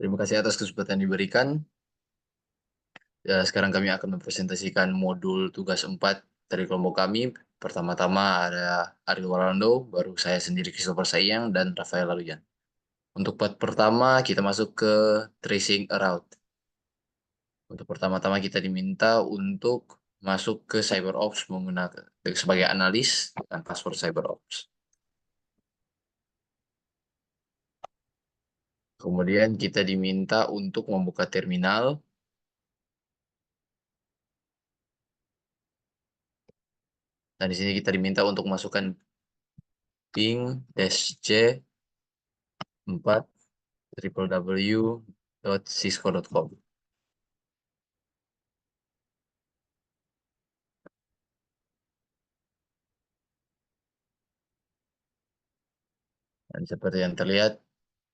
Terima kasih atas kesempatan yang diberikan. Ya, sekarang kami akan mempresentasikan modul tugas 4 dari kelompok kami. Pertama-tama ada Ariel Walando, baru saya sendiri Christopher Sayang, dan Rafael Laluyan. Untuk part pertama, kita masuk ke tracing a route. Untuk pertama-tama kita diminta untuk masuk ke CyberOps menggunakan sebagai analis dengan password CyberOps. Kemudian kita diminta untuk membuka terminal. Dan di sini kita diminta untuk masukkan ping-c 4 www.cisco.com. Dan seperti yang terlihat,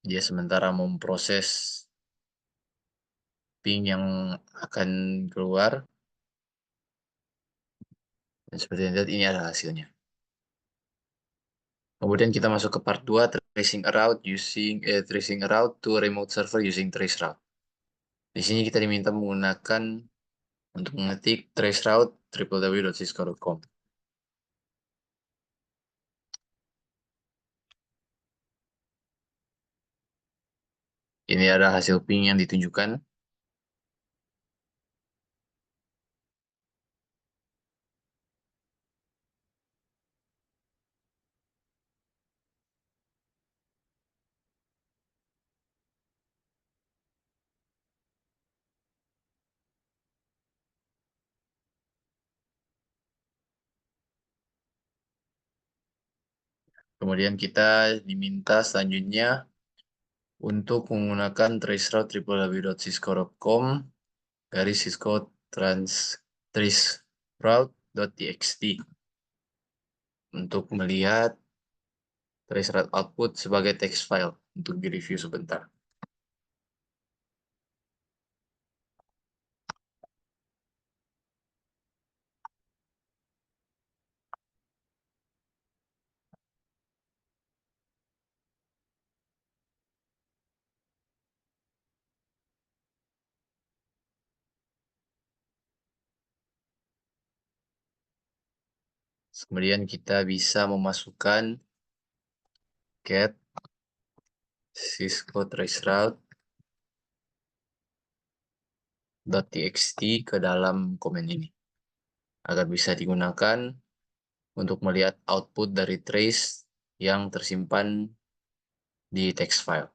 dia sementara memproses ping yang akan keluar. Dan seperti yang terlihat, ini adalah hasilnya. Kemudian kita masuk ke part 2, tracing a route to a remote server using traceroute. Di sini kita diminta menggunakan untuk mengetik traceroute www.cisco.com. Ini adalah hasil ping yang ditunjukkan. Kemudian kita diminta selanjutnya untuk menggunakan traceroute www.cisco.com garis Cisco traceroute.txt untuk melihat traceroute output sebagai text file untuk direview sebentar. Kemudian kita bisa memasukkan get Cisco traceroute.txt ke dalam komen ini agar bisa digunakan untuk melihat output dari trace yang tersimpan di text file.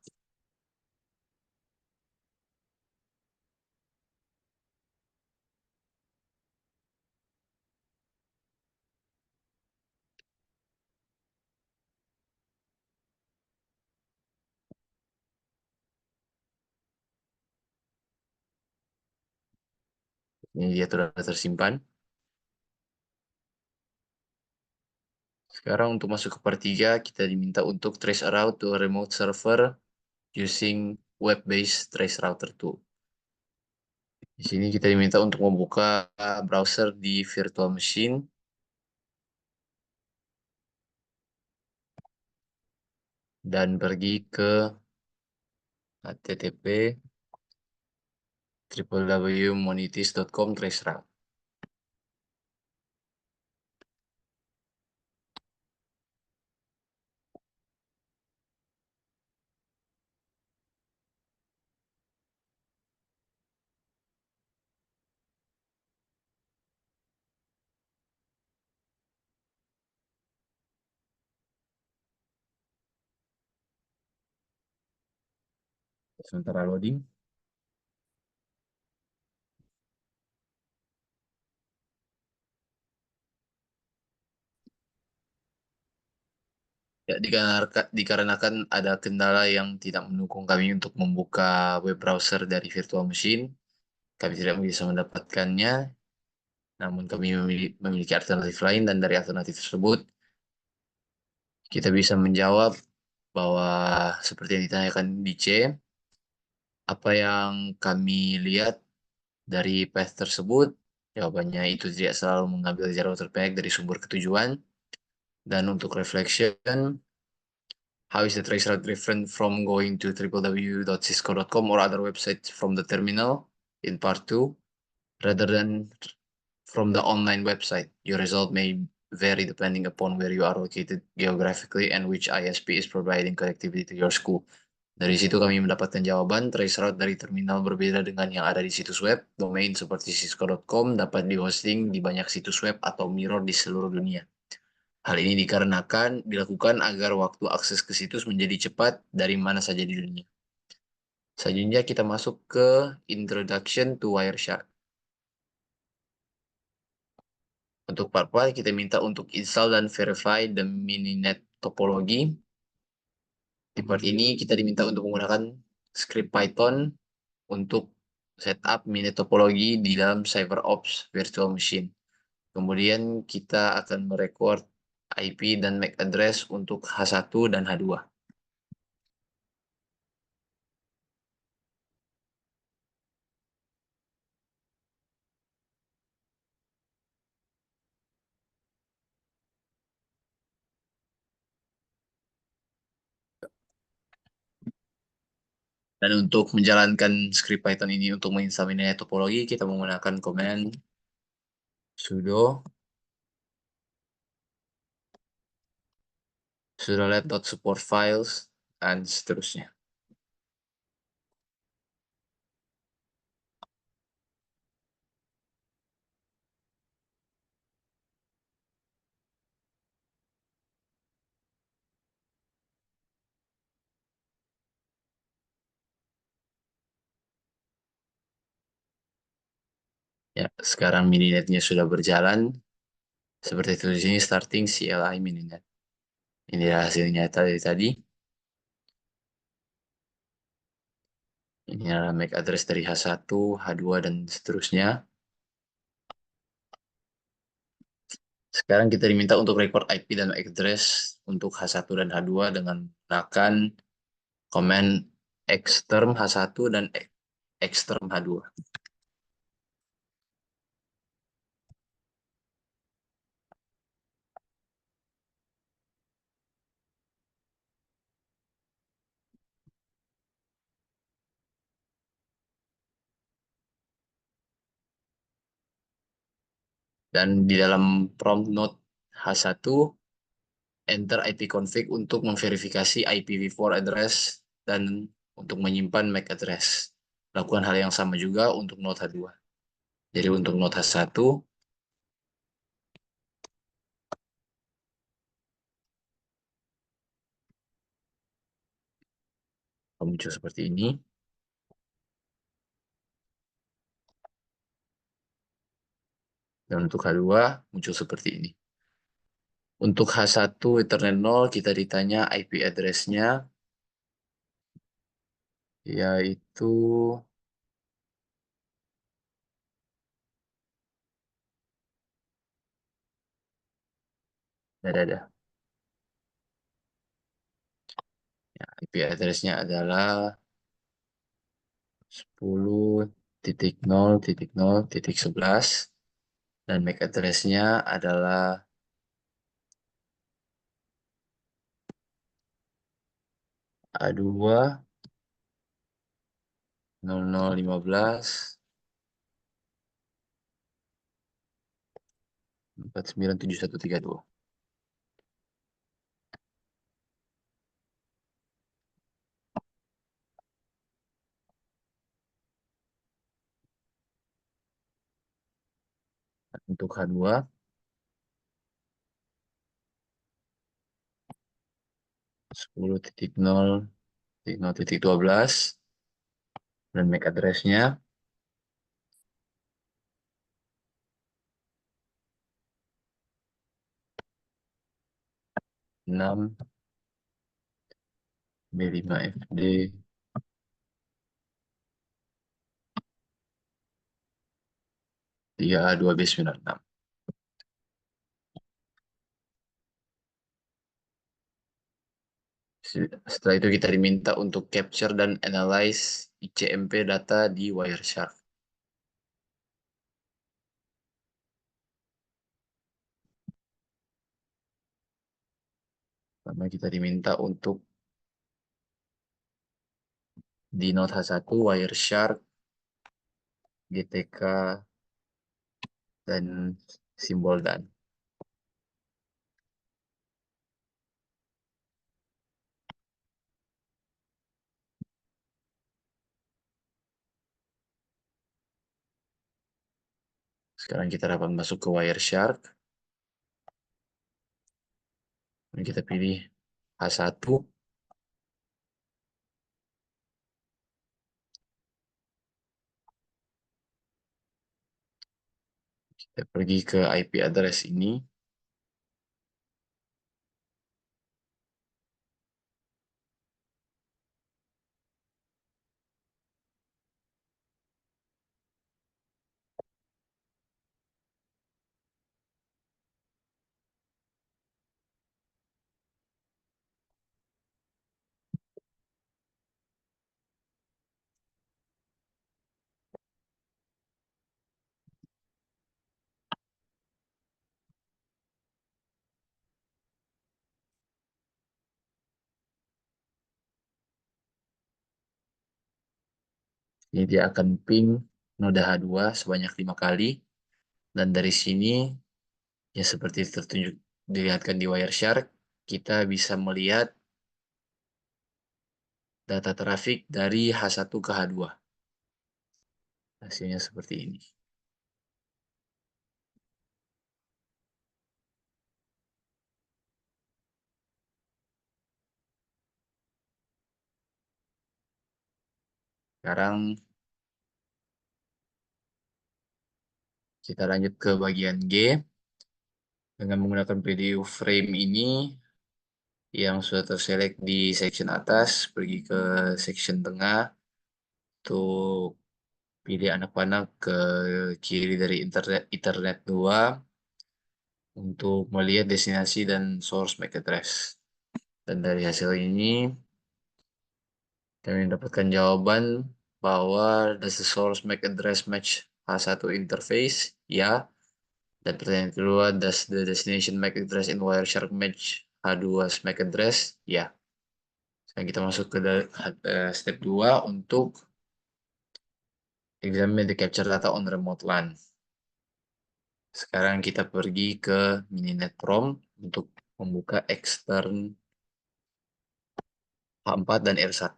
Ini dia sudah tersimpan. Sekarang untuk masuk ke part 3, kita diminta untuk trace a route to a remote server using web-based trace router tool. Di sini kita diminta untuk membuka browser di virtual machine dan pergi ke http www.monitis.com traceroute. Sementara loading. Ya, dikarenakan ada kendala yang tidak mendukung kami untuk membuka web browser dari virtual machine, kami tidak bisa mendapatkannya, namun kami memiliki alternatif lain, dan dari alternatif tersebut, kita bisa menjawab bahwa seperti yang ditanyakan di C, apa yang kami lihat dari path tersebut, jawabannya itu tidak selalu mengambil jalur terbaik dari sumber ketujuan, dan untuk reflection, How is the traceroute different from going to www.cisco.com or other websites from the terminal in part 2 rather than from the online website? Your result may vary depending upon where you are located geographically and which ISP is providing connectivity to your school. Dari situ kami mendapatkan jawaban, traceroute dari terminal berbeda dengan yang ada di situs web. Domain seperti cisco.com dapat di-hosting di banyak situs web atau mirror di seluruh dunia. Hal ini dikarenakan dilakukan agar waktu akses ke situs menjadi cepat dari mana saja di dunia. Selanjutnya kita masuk ke Introduction to Wireshark. Untuk part kita minta untuk install dan verify the mininet topologi. Di part ini kita diminta untuk menggunakan script Python untuk setup mininet topologi di dalam CyberOps virtual machine. Kemudian kita akan merecord IP dan MAC address untuk H1 dan H2. Dan untuk menjalankan script Python ini untuk menginstal mininet topologi, kita menggunakan command sudo lab.support files dan seterusnya. Ya, sekarang mininetnya sudah berjalan. Seperti itu di sini starting CLI mininet. Ini hasilnya tadi. Ini adalah MAC address dari H1, H2, dan seterusnya. Sekarang kita diminta untuk record IP dan MAC address untuk H1 dan H2 dengan menggunakan command xterm H1 dan xterm H2. Dan di dalam prompt node H1, enter ipconfig untuk memverifikasi IPv4 address dan untuk menyimpan MAC address. Lakukan hal yang sama juga untuk node H2. Jadi untuk node H1, muncul seperti ini. Dan untuk H2, muncul seperti ini. Untuk H1 Ethernet 0, kita ditanya IP address-nya, yaitu ada. Ya, IP address-nya adalah 10.0.0.11 dan MAC address-nya adalah A2 0015 497132. Untuk H2 10.0.0.12 dan MAC address-nya 6 B5FD 3A2B96. Setelah itu kita diminta untuk capture dan analyze ICMP data di Wireshark. Pertama kita diminta untuk di Node H1, Wireshark, GTK, dan simbol dan. Sekarang kita dapat masuk ke Wireshark. Dan kita pilih H1. Kita pergi ke IP address ini. Ini dia akan ping noda H2 sebanyak 5 kali. Dan dari sini, ya seperti tertunjuk dilihatkan di Wireshark, kita bisa melihat data traffic dari H1 ke H2. Hasilnya seperti ini. Sekarang kita lanjut ke bagian G. Dengan menggunakan video frame ini yang sudah terselect di section atas, pergi ke section tengah, untuk pilih anak panah ke kiri dari Ethernet 2 untuk melihat destinasi dan source MAC address. Dan dari hasil ini, kami mendapatkan jawaban bahwa does the source MAC address match H1 interface? Ya. Dan pertanyaan kedua, does the destination MAC address in Wireshark match H2 MAC address? Ya. Sekarang kita masuk ke step 2 untuk examine the capture data on remote LAN. Sekarang kita pergi ke Mininet Prom untuk membuka extern H4 dan R1.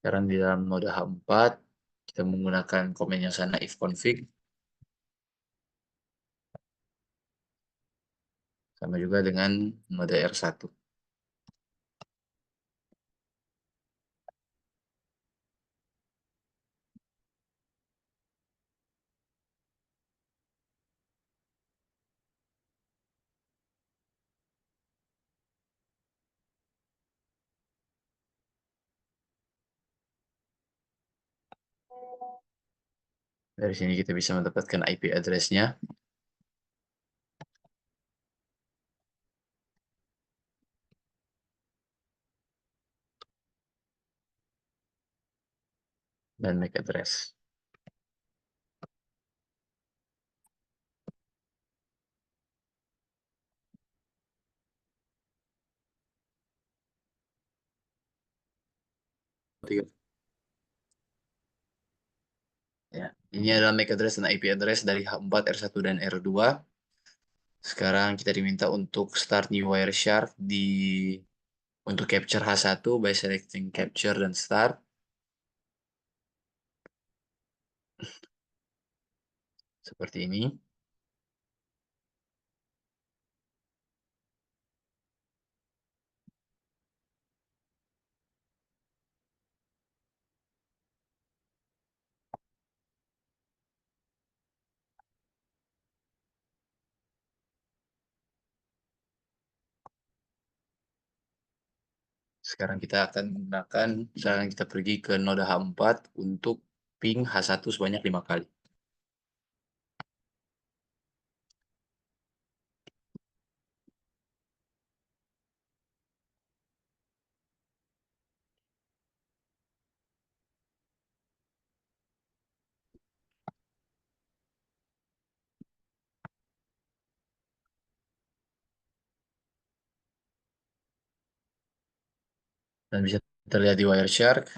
Sekarang di dalam node H4, kita menggunakan komen yang sana ifconfig. Sama juga dengan node R1. Dari sini kita bisa mendapatkan IP address-nya. Dan MAC address. Ya, ini adalah MAC address dan IP address dari H4, R1, dan R2. Sekarang kita diminta untuk start new Wireshark untuk capture H1 by selecting capture dan start. Seperti ini. Sekarang kita pergi ke noda H4 untuk ping H1 sebanyak 5 kali. Dan bisa terlihat di Wireshark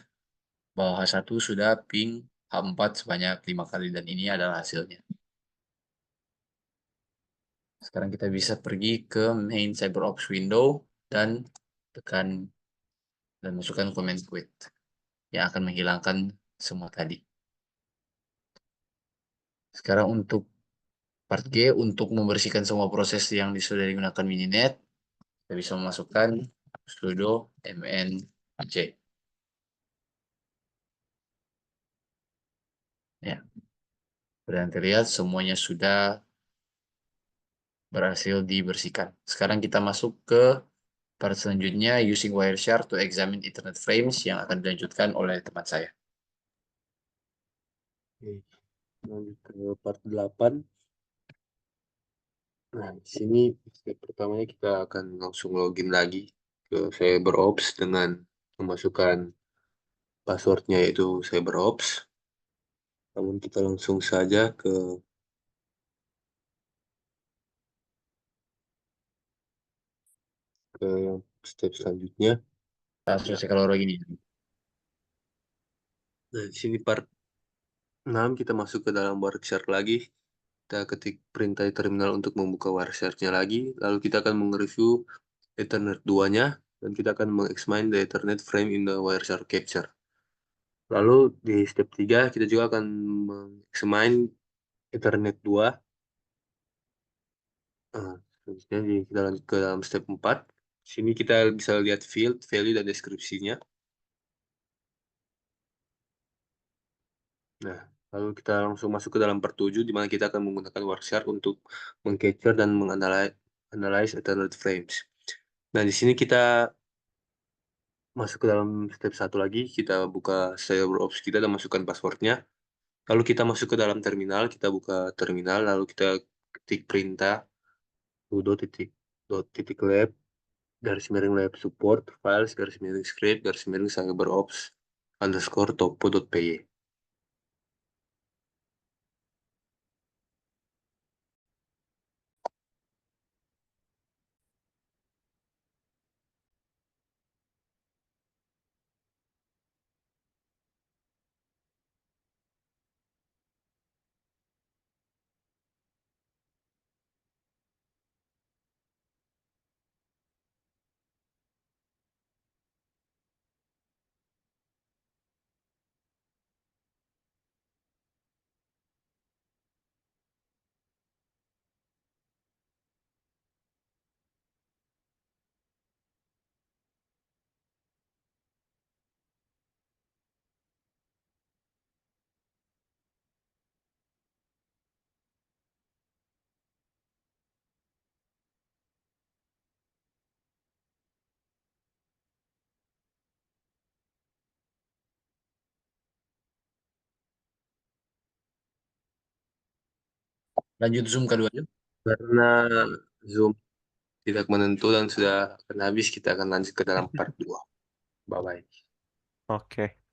bahwa H1 sudah ping H4 sebanyak 5 kali dan ini adalah hasilnya. Sekarang kita bisa pergi ke main CyberOps window dan tekan dan masukkan command quit yang akan menghilangkan semua tadi. Sekarang untuk part G, untuk membersihkan semua proses yang sudah digunakan Mininet, kita bisa memasukkan sudo mnc. Ya, dan terlihat semuanya sudah berhasil dibersihkan. Sekarang kita masuk ke part selanjutnya, using Wireshark to examine Ethernet frames yang akan dilanjutkan oleh teman saya. Oke, lanjut ke part 8. Nah, di sini step pertamanya kita akan langsung login lagi ke CyberOps dengan memasukkan passwordnya yaitu CyberOps. Namun kita langsung saja ke step selanjutnya. Kita Ya. selesai kalau login ini. Nah, di sini part 6 kita masuk ke dalam Wireshark lagi. Kita ketik perintah terminal untuk membuka Wireshark-nya lagi. Lalu kita akan mereview Ethernet 2-nya dan kita akan mengexamine the Ethernet frame in the Wireshark capture. Lalu di step 3 kita juga akan mengexamine Ethernet 2. Nah, selanjutnya kita lanjut ke dalam step 4. Sini kita bisa lihat field, value, dan deskripsinya. Nah, lalu kita langsung masuk ke dalam part 7, di mana kita akan menggunakan Wireshark untuk mengcapture dan menganalize Ethernet frames. Nah, di sini kita masuk ke dalam step 1 lagi, kita buka CyberOps kita dan masukkan passwordnya. Lalu kita masuk ke dalam terminal, kita buka terminal, lalu kita ketik perintah sudo titik dot titik lab garis miring lab support files garis miring script garis miring cyberops underscore topo.py. Lanjut Zoom kedua aja. Karena Zoom tidak menentu dan sudah akan habis, kita akan lanjut ke dalam part 2. Bye bye. Oke.